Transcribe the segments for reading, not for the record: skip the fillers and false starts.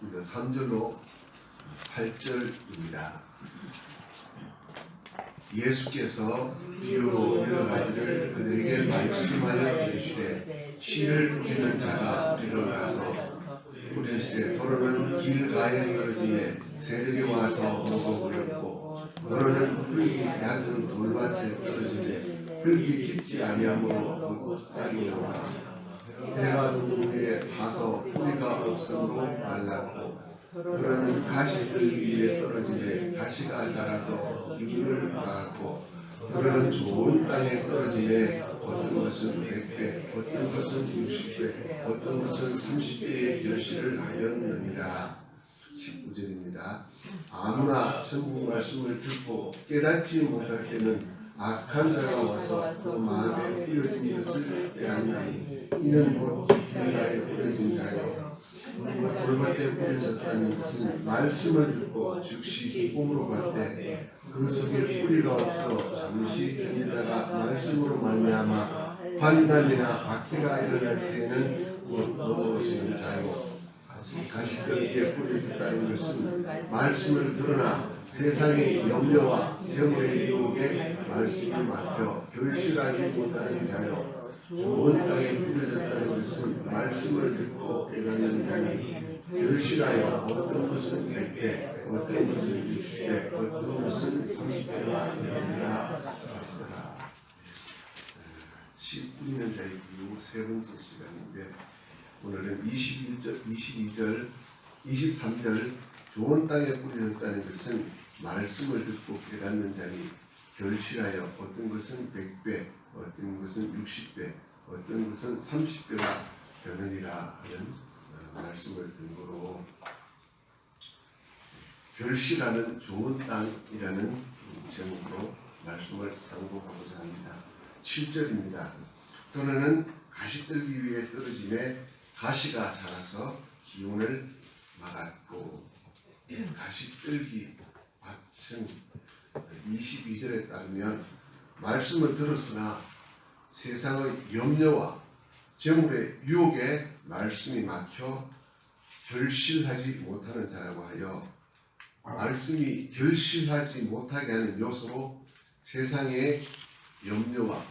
이제 3절로 8절입니다. 예수께서 비유로 여러 가지를 그들에게 말씀하여 이르시되 씨를 뿌리는 자가 뿌리러 가서 뿌릴새 도로는 길가에 떨어지매 새들이 와서 먹어버렸고 도로는 풀이 얕은 돌밭에 떨어지매 풀이 깊지 아니하므로 곧 싹이 나오나 해가 돋는 후에 타서 뿌리가 없으므로 말랐고 도로는 가시들 위에 떨어지매 가시가 자라서 기운을 막았고 도로는 좋은 땅에 떨어지매 어떤 것은 100배, 어떤 것은 60배, 어떤 것은 30배의 결실을 하였느니라. 19절입니다. 아무나 천국 말씀을 듣고 깨닫지 못할 때는 악한 자가 와서 그 마음에 뿌려진 것을 빼앗나니 이는 곧 길가에 뿌려진 자요 돌밭에 뿌려졌다는 것은 말씀을 듣고 즉시 기쁨으로 갈 때 그 속에 뿌리가 없어 잠시 견디다가 말씀으로 말미암아 환난이나 박해가 일어날 때에는 곧 넘어지는 자요 가시떨기에 뿌려졌다는 것은 말씀을 들으나 세상의 염려와 재물의 유혹에 말씀이 막혀 결실하지 못하는 자요 좋은 땅에 뿌려졌다는 것은 말씀을 듣고 깨닫는 자니 결실하여 어떤 것은 100배, 어떤 것은 60배, 어떤 것은 30배가 되느니라 하시더라. 씨 뿌리는 자의 이후 세 번째 시간인데 오늘은 22절, 23절 좋은 땅에 뿌려졌다는 것은 말씀을 듣고 깨닫는 자니 결실하여 어떤 것은 100배, 어떤 것은 60배, 어떤 것은 30배가 되느니라 하는 말씀을 근거로 결실하는 좋은 땅이라는 제목으로 말씀을 상고하고자 합니다. 7절입니다. 도로는 가시떨기 위에 떨어짐에 가시가 자라서 기운을 막았고 가시떨기 밭은 22절에 따르면 말씀을 들었으나 세상의 염려와 재물의 유혹에 말씀이 막혀 결실하지 못하는 자라고 하여 말씀이 결실하지 못하게 하는 요소로 세상의 염려와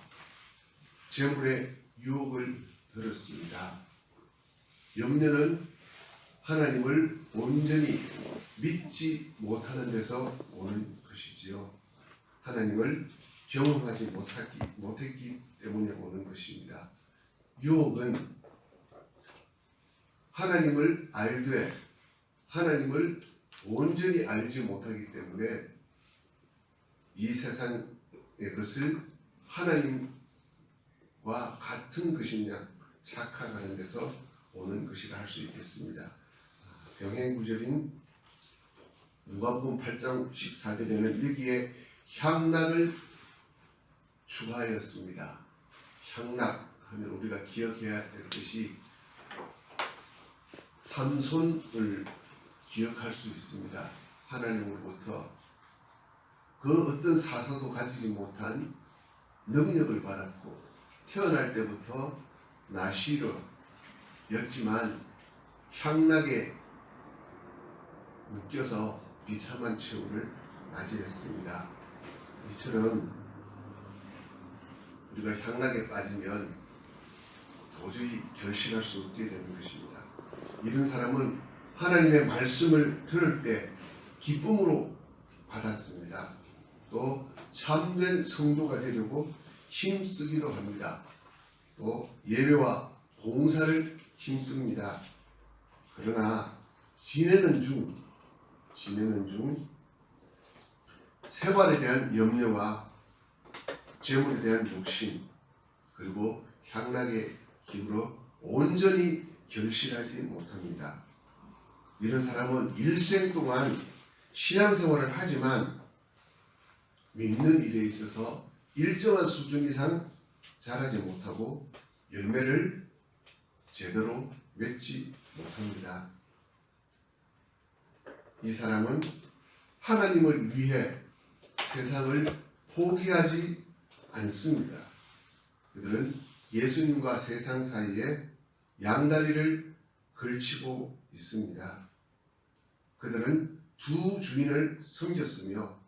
재물의 유혹을 들었습니다. 염려는 하나님을 온전히 믿지 못하는 데서 오는 것이지요. 하나님을 경험하지 못했기 때문에 오는 것입니다. 유혹은 하나님을 알되 하나님을 온전히 알지 못하기 때문에 이 세상의 것을 하나님과 같은 것이냐 착각하는 데서 오는 것이라 할 수 있겠습니다. 병행구절인 누가복음 8장 14절에는 여기에 향락을 추가하였습니다. 향락 하면 우리가 기억해야 될 것이 삼손을 기억할 수 있습니다. 하나님으로부터 그 어떤 사사도 가지지 못한 능력을 받았고 태어날 때부터 나시로였지만 향락에 묶여서 비참한 최후를 맞이했습니다. 이처럼 우리가 향락에 빠지면 도저히 결실할 수 없게 되는 것입니다. 이런 사람은 하나님의 말씀을 들을 때 기쁨으로 받았습니다. 또 참된 성도가 되려고 힘쓰기도 합니다. 또 예배와 봉사를 힘씁니다. 그러나 지내는 중 생활에 대한 염려와 재물에 대한 욕심 그리고 향락의 힘으로 온전히 결실하지 못합니다. 이런 사람은 일생 동안 신앙생활을 하지만 믿는 일에 있어서 일정한 수준 이상 자라지 못하고 열매를 제대로 맺지 못합니다. 이 사람은 하나님을 위해 세상을 포기하지 않습니다. 그들은 예수님과 세상 사이에 양다리를 걸치고 있습니다. 그들은 두 주인을 섬겼으며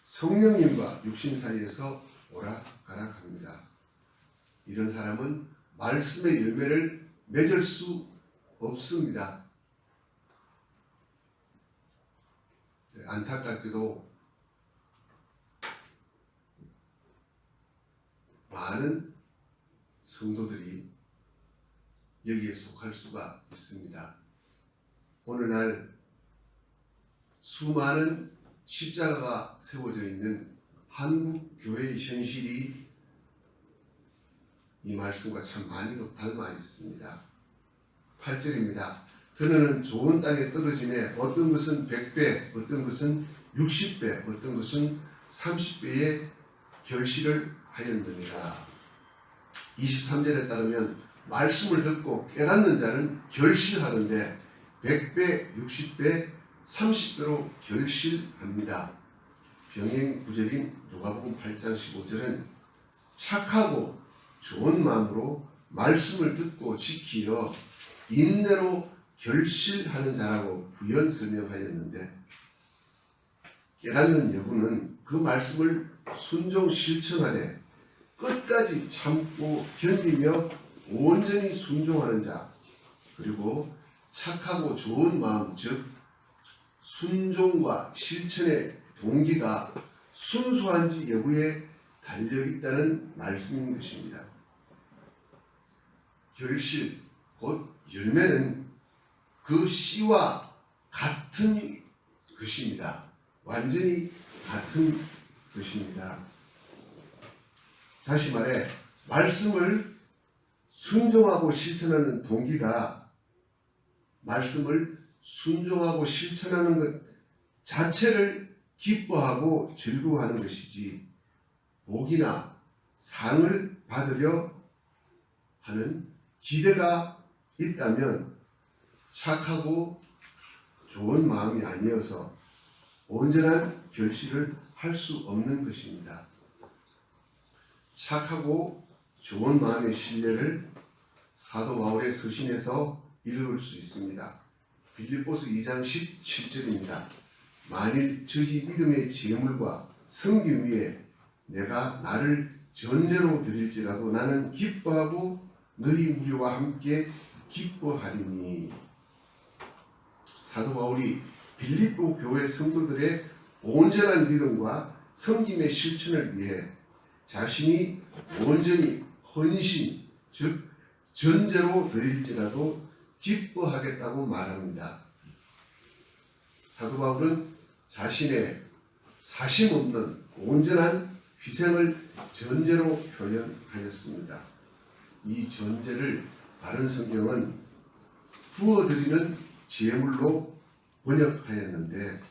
성령님과 육신 사이에서 오락가락합니다. 이런 사람은 말씀의 열매를 맺을 수 없습니다. 안타깝게도 많은 성도들이 여기에 속할 수가 있습니다. 오늘날 수많은 십자가가 세워져 있는 한국 교회의 현실이 이 말씀과 참 많이 닮아 있습니다. 8절입니다. 들으는 좋은 땅에 떨어지매 어떤 것은 100배, 어떤 것은 60배, 어떤 것은 30배의 결실을 하였느니라. 23절에 따르면 말씀을 듣고 깨닫는 자는 결실하는데 100배, 60배, 30배로 결실합니다. 병행 구절인 누가복음 8장 15절은 착하고 좋은 마음으로 말씀을 듣고 지키어 인내로 결실하는 자라고 부연 설명하였는데, 깨닫는 여부는 그 말씀을 순종 실천하되 끝까지 참고 견디며 온전히 순종하는 자, 그리고 착하고 좋은 마음, 즉 순종과 실천의 동기가 순수한지 여부에 달려있다는 말씀인 것입니다. 결실, 곧 열매는 그 씨와 같은 것입니다. 완전히 같은 것입니다. 다시 말해 말씀을 순종하고 실천하는 동기가 말씀을 순종하고 실천하는 것 자체를 기뻐하고 즐거워하는 것이지 복이나 상을 받으려 하는 기대가 있다면 착하고 좋은 마음이 아니어서 온전한 결실을 할 수 없는 것입니다. 착하고 좋은 마음의 신뢰를 사도 바울의 서신에서 읽을 수 있습니다. 빌립보서 2장 17절입니다. 만일 저희 믿음의 제물과 성김 위에 내가 나를 전제로 드릴지라도 나는 기뻐하고 너희 무리와 함께 기뻐하리니. 사도 바울이 빌립보 교회 성도들의 온전한 믿음과 성김의 실천을 위해 자신이 온전히 헌신, 즉 전제로 드릴지라도 기뻐하겠다고 말합니다. 사도 바울은 자신의 사심없는 온전한 희생을 전제로 표현하였습니다. 이 전제를 바른 성경은 부어드리는 제물로 번역하였는데,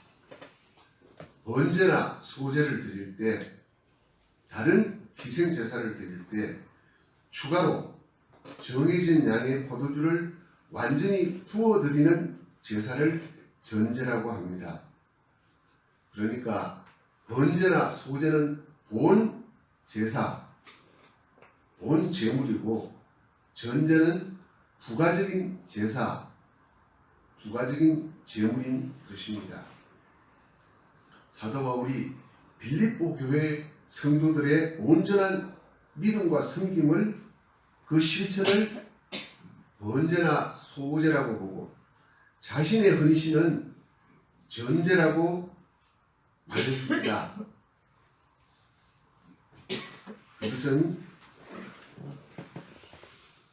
번제나 소제를 드릴 때, 다른 희생 제사를 드릴 때 추가로 정해진 양의 포도주를 완전히 부어드리는 제사를 전제라고 합니다. 그러니까 번제나 소제는 본 제사, 본 제물이고, 전제는 부가적인 제사, 부가적인 제물인 것입니다. 사도 바울이 빌립보 교회 성도들의 온전한 믿음과 섬김을, 그 실천을 번제나 소제라고 보고 자신의 헌신은 전제라고 말했습니다. 이것은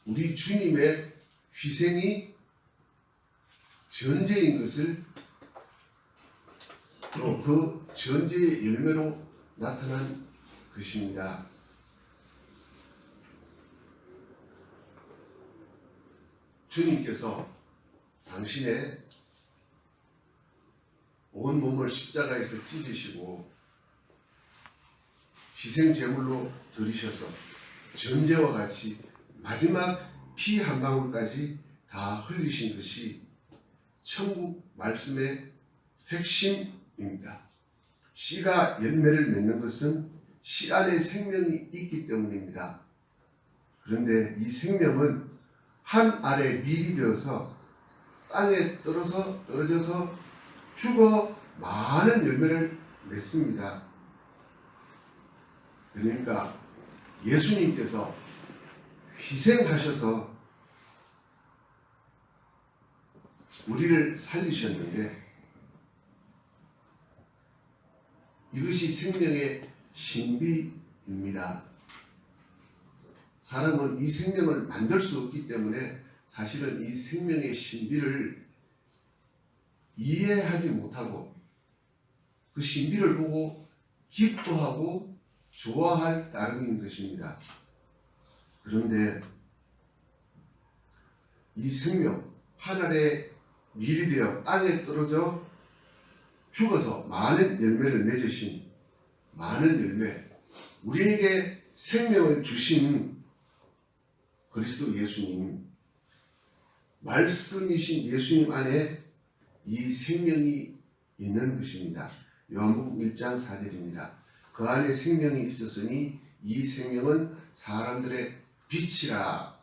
우리 주님의 희생이 전제인 것을, 또 그 전제의 열매로 나타난 것입니다. 주님께서 당신의 온 몸을 십자가에서 찢으시고 희생 제물로 드리셔서 전제와 같이 마지막 피 한 방울까지 다 흘리신 것이 천국 말씀의 핵심입니다. 씨가 열매를 맺는 것은 씨 안에 생명이 있기 때문입니다. 그런데 이 생명은 한 알에 밀이 되어서 땅에 떨어져서 죽어 많은 열매를 맺습니다. 그러니까 예수님께서 희생하셔서 우리를 살리셨는데 이것이 생명의 신비입니다. 사람은 이 생명을 만들 수 없기 때문에 사실은 이 생명의 신비를 이해하지 못하고 그 신비를 보고 기뻐하고 좋아할 따름인 것입니다. 그런데 이 생명, 하늘의 밀이 되어 땅에 떨어져 죽어서 많은 열매를 맺으신 많은 열매, 우리에게 생명을 주신 그리스도 예수님, 말씀이신 예수님 안에 이 생명이 있는 것입니다. 요한복음 1장 4절입니다. 그 안에 생명이 있었으니 이 생명은 사람들의 빛이라.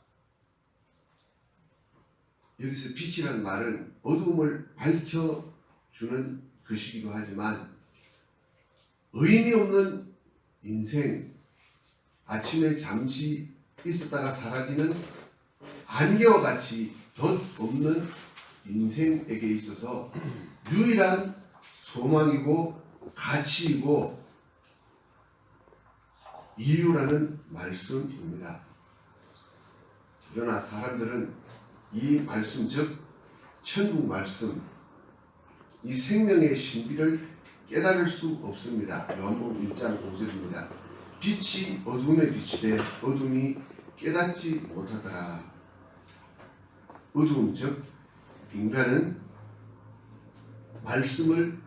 여기서 빛이라는 말은 어두움을 밝혀주는 것이기도 하지만 의미 없는 인생, 아침에 잠시 있었다가 사라지는 안개와 같이 덧 없는 인생에게 있어서 유일한 소망이고 가치이고 이유라는 말씀입니다. 그러나 사람들은 이 말씀, 즉 천국 말씀, 이 생명의 신비를 깨달을 수 없습니다. 요한복음 1장 5절입니다. 빛이 어둠에 비치되 어둠이 깨닫지 못하더라. 어두움, 즉 인간은 말씀을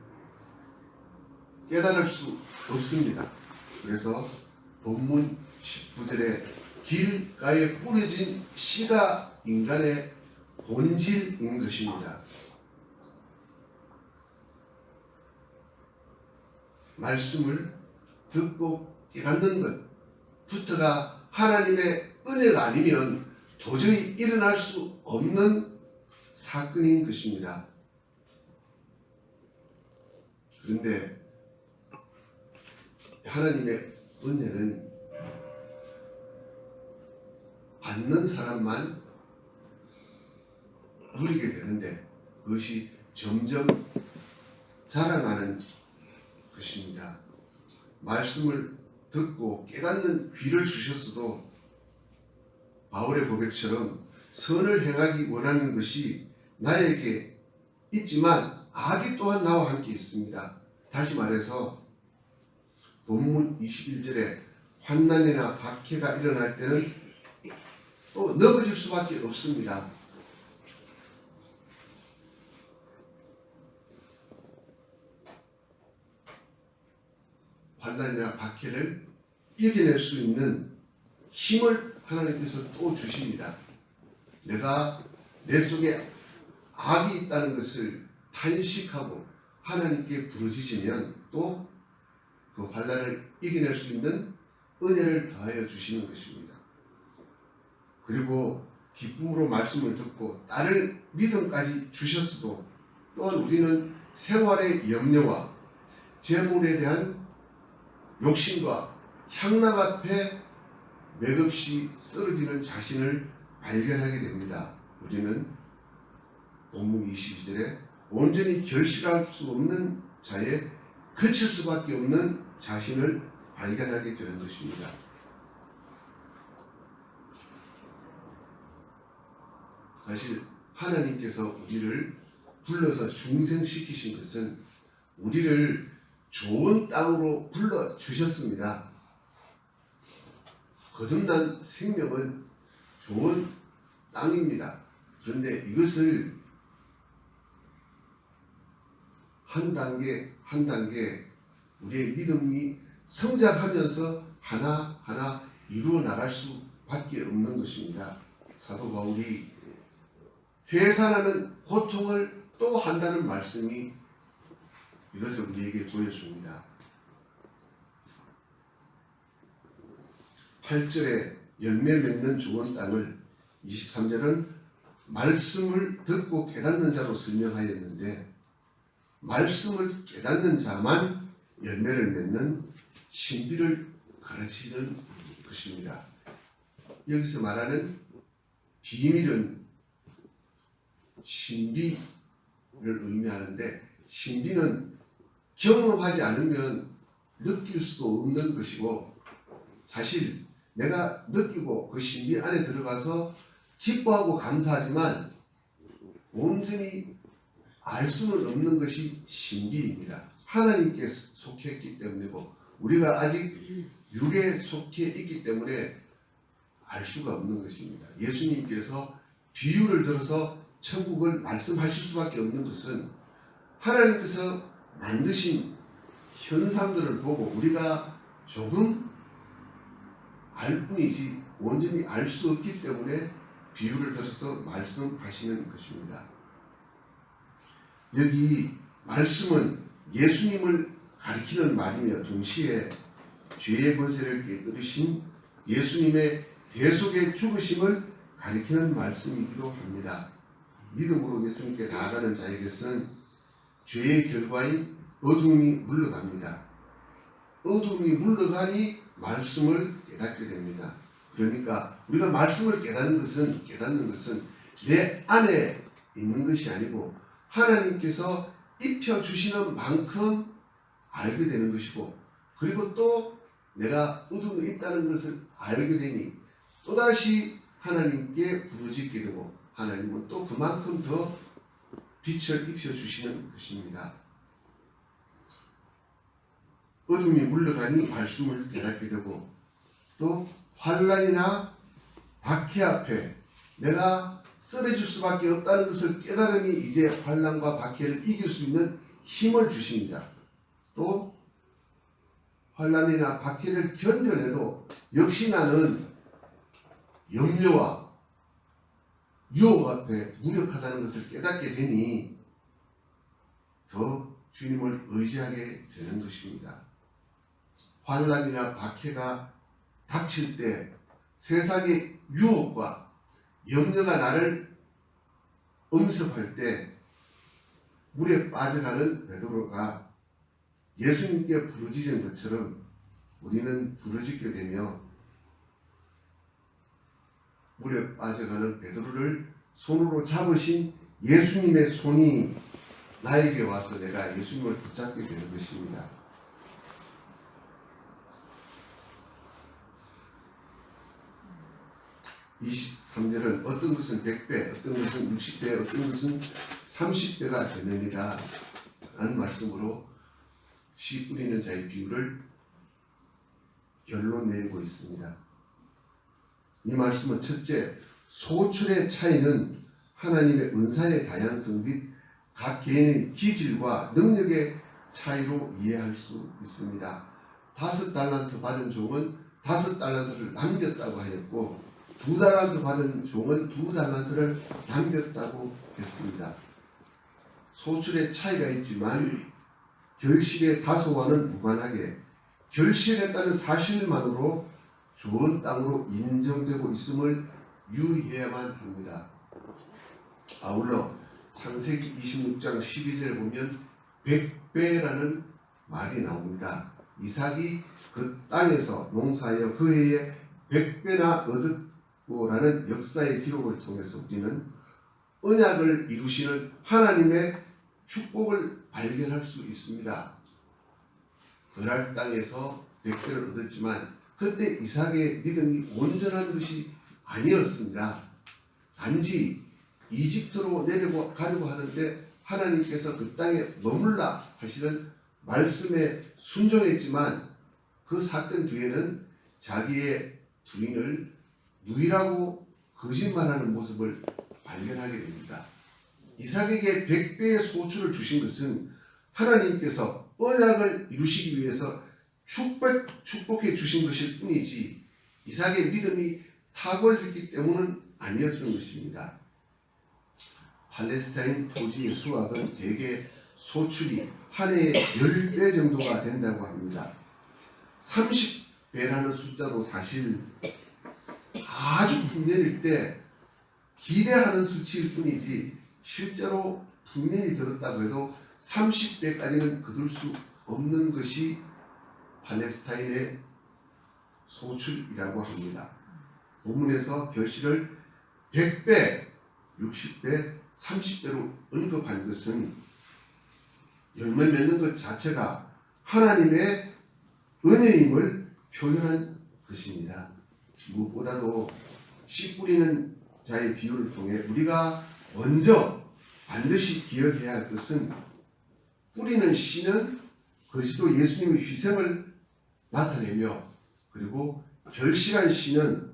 깨달을 수 없습니다. 그래서 본문 19절에 길가에 뿌려진 씨가 인간의 본질인 것입니다. 말씀을 듣고 깨닫는 것부터가 하나님의 은혜가 아니면 도저히 일어날 수 없는 사건인 것입니다. 그런데 하나님의 은혜는 받는 사람만 누리게 되는데 그것이 점점 자라나는 것입니다. 말씀을 듣고 깨닫는 귀를 주셨어도 바울의 고백처럼 선을 행하기 원하는 것이 나에게 있지만 악이 또한 나와 함께 있습니다. 다시 말해서 본문 21절에 환난이나 박해가 일어날 때는 또 넘어질 수밖에 없습니다. 환난이나 박해를 이겨낼 수 있는 힘을 하나님께서 또 주십니다. 내가 내 속에 악이 있다는 것을 탄식하고 하나님께 부르짖으면 또 그 환난을 이겨낼 수 있는 은혜를 더하여 주시는 것입니다. 그리고 기쁨으로 말씀을 듣고 따를 믿음까지 주셨어도 또한 우리는 생활의 염려와 재물에 대한 욕심과 향락 앞에 맥없이 쓰러지는 자신을 발견하게 됩니다. 우리는 본문 22절에 온전히 결실할 수 없는 자에 그칠 수밖에 없는 자신을 발견하게 되는 것입니다. 사실 하나님께서 우리를 불러서 중생시키신 것은 우리를 좋은 땅으로 불러주셨습니다. 거듭난 생명은 좋은 땅입니다. 그런데 이것을 한 단계 한 단계 우리의 믿음이 성장하면서 하나하나 이루어 나갈 수밖에 없는 것입니다. 사도 바울이 회사라는 고통을 또 한다는 말씀이 이것을 우리에게 보여줍니다. 8절에 열매 맺는 좋은 땅을 23절은 말씀을 듣고 깨닫는 자로 설명하였는데 말씀을 깨닫는 자만 열매를 맺는 신비를 가르치는 것입니다. 여기서 말하는 비밀은 신비를 의미하는데, 신비는 경험하지 않으면 느낄 수도 없는 것이고, 사실 내가 느끼고 그 신비 안에 들어가서 기뻐하고 감사하지만 온전히 알 수는 없는 것이 신비입니다. 하나님께 속했기 때문이고 우리가 아직 육에 속해 있기 때문에 알 수가 없는 것입니다. 예수님께서 비유를 들어서 천국을 말씀하실 수밖에 없는 것은 하나님께서 만드신 현상들을 보고 우리가 조금 알 뿐이지 온전히 알 수 없기 때문에 비유를 들어서 말씀하시는 것입니다. 여기 말씀은 예수님을 가리키는 말이며 동시에 죄의 권세를 깨뜨리신 예수님의 대속의 죽으심을 가리키는 말씀이기도 합니다. 믿음으로 예수님께 나아가는 자에게서는 죄의 결과인 어둠이 물러갑니다. 어둠이 물러가니 말씀을 깨닫게 됩니다. 그러니까 우리가 말씀을 깨닫는 것은 내 안에 있는 것이 아니고 하나님께서 입혀주시는 만큼 알게 되는 것이고, 그리고 또 내가 어둠에 있다는 것을 알게 되니 또다시 하나님께 부르짖게 되고 하나님은 또 그만큼 더 빛을 입혀주시는 것입니다. 어둠이 물러가니 말씀을 깨닫게 되고, 또 환난이나 박해 앞에 내가 쓰러질 수밖에 없다는 것을 깨달으니 이제 환난과 박해를 이길 수 있는 힘을 주십니다. 또 환난이나 박해를 견뎌내도 역시 나는 염려와 유혹 앞에 무력하다는 것을 깨닫게 되니 더 주님을 의지하게 되는 것입니다. 환난이나 박해가 닥칠 때 세상의 유혹과 염려가 나를 엄습할 때 물에 빠져가는 베드로가 예수님께 부르짖은 것처럼 우리는 부르짖게 되며 물에 빠져가는 베드로를 손으로 잡으신 예수님의 손이 나에게 와서 내가 예수님을 붙잡게 되는 것입니다. 23절은 어떤 것은 100배, 어떤 것은 60배, 어떤 것은 30배가 되느니라 라는 말씀으로 씨 뿌리는 자의 비유를 결론 내리고 있습니다. 이 말씀은 첫째, 소출의 차이는 하나님의 은사의 다양성 및 각 개인의 기질과 능력의 차이로 이해할 수 있습니다. 5달란트 받은 종은 5달란트를 남겼다고 하였고 2달란트 받은 종은 2달란트를 남겼다고 했습니다. 소출의 차이가 있지만 결실의 다소와는 무관하게 결실했다는 사실만으로 좋은 땅으로 인정되고 있음을 유의해야만 합니다. 아울러 창세기 26장 12절에 보면 100배라는 말이 나옵니다. 이삭이 그 땅에서 농사하여 그 해에 100배나 얻었고라는 역사의 기록을 통해서 우리는 언약을 이루시는 하나님의 축복을 발견할 수 있습니다. 그랄 땅에서 100배를 얻었지만 그때 이삭의 믿음이 온전한 것이 아니었습니다. 단지 이집트로 내려가려고 하는데 하나님께서 그 땅에 머물라 하시는 말씀에 순종했지만 그 사건 뒤에는 자기의 부인을 누이라고 거짓말하는 모습을 발견하게 됩니다. 이삭에게 100배의 소출을 주신 것은 하나님께서 언약을 이루시기 위해서 축복해 주신 것일 뿐이지 이삭의 믿음이 탁월했기 때문은 아니었던 것입니다. 팔레스타인 토지의 수확은 대개 소출이 한 해에 10배 정도가 된다고 합니다. 30배라는 숫자도 사실 아주 풍년일 때 기대하는 수치일 뿐이지 실제로 분명히 들었다고 해도 30배까지는 거둘 수 없는 것이 팔레스타인의 소출이라고 합니다. 본문에서 결실을 100배, 60배, 30배로 언급한 것은 열매 맺는 것 자체가 하나님의 은혜임을 표현한 것입니다. 무엇보다도 씨 뿌리는 자의 비유를 통해 우리가 먼저 반드시 기억해야 할 것은 뿌리는 씨는 그리스도 예수님의 희생을 나타내며 그리고 결실한 씨는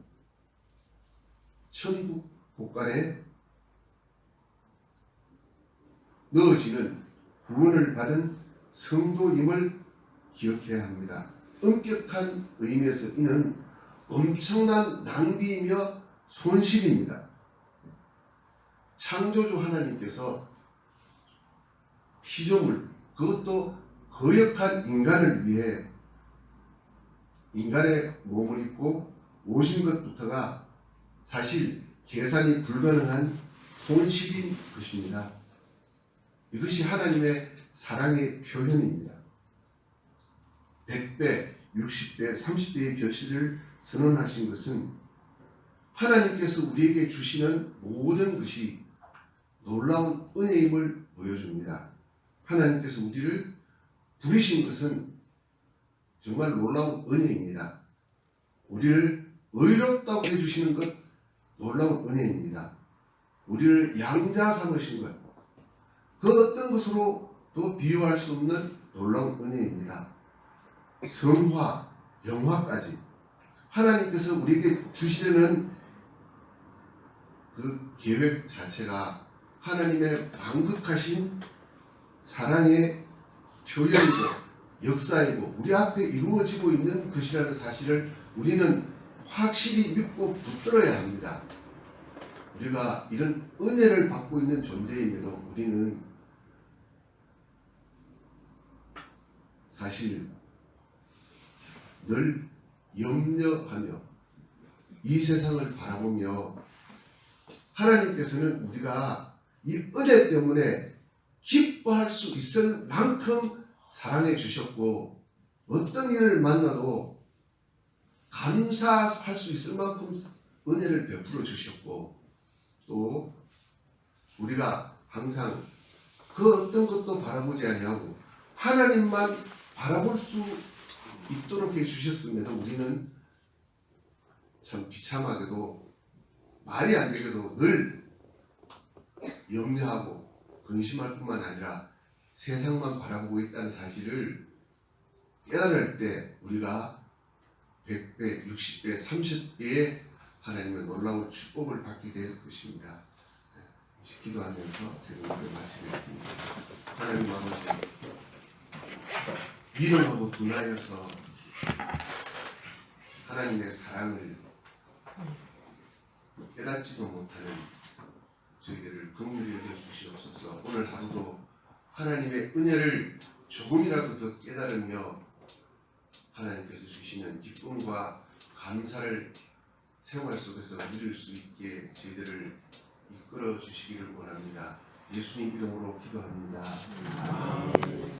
천국 곳간에 넣어지는 구원을 받은 성도임을 기억해야 합니다. 엄격한 의미에서 이는 엄청난 낭비이며 손실입니다. 창조주 하나님께서 피조물, 그것도 거역한 인간을 위해 인간의 몸을 입고 오신 것부터가 사실 계산이 불가능한 손실인 것입니다. 이것이 하나님의 사랑의 표현입니다. 100배, 60배, 30배의 결실을 선언하신 것은 하나님께서 우리에게 주시는 모든 것이 놀라운 은혜임을 보여줍니다. 하나님께서 우리를 부르신 것은 정말 놀라운 은혜입니다. 우리를 의롭다고 해주시는 것 놀라운 은혜입니다. 우리를 양자 삼으신 것, 그 어떤 것으로도 비유할 수 없는 놀라운 은혜입니다. 성화, 영화까지 하나님께서 우리에게 주시려는 그 계획 자체가 하나님의 망극하신 사랑의 표현이고 역사이고 우리 앞에 이루어지고 있는 것이라는 사실을 우리는 확실히 믿고 붙들어야 합니다. 우리가 이런 은혜를 받고 있는 존재임에도 우리는 사실 늘 염려하며 이 세상을 바라보며 하나님께서는 우리가 이 은혜 때문에 기뻐할 수 있을 만큼 사랑해 주셨고 어떤 일을 만나도 감사할 수 있을 만큼 은혜를 베풀어 주셨고 또 우리가 항상 그 어떤 것도 바라보지 아니하고 하나님만 바라볼 수 있도록 해주셨음에도 우리는 참 비참하게도 말이 안 되게도 늘 염려하고 근심할 뿐만 아니라 세상만 바라보고 있다는 사실을 깨달을 때 우리가 100배, 60배, 30배의 하나님의 놀라운 축복을 받게 될 것입니다. 기도하면서 새벽을 마치겠습니다. 하나님 아버지, 미련하고 둔하여서 하나님의 사랑을 깨닫지도 못하는 저희들을 긍휼히 여겨 주시옵소서. 오늘 하루도 하나님의 은혜를 조금이라도 더 깨달으며 하나님께서 주시는 기쁨과 감사를 생활 속에서 누릴 수 있게 저희들을 이끌어 주시기를 원합니다. 예수님 이름으로 기도합니다.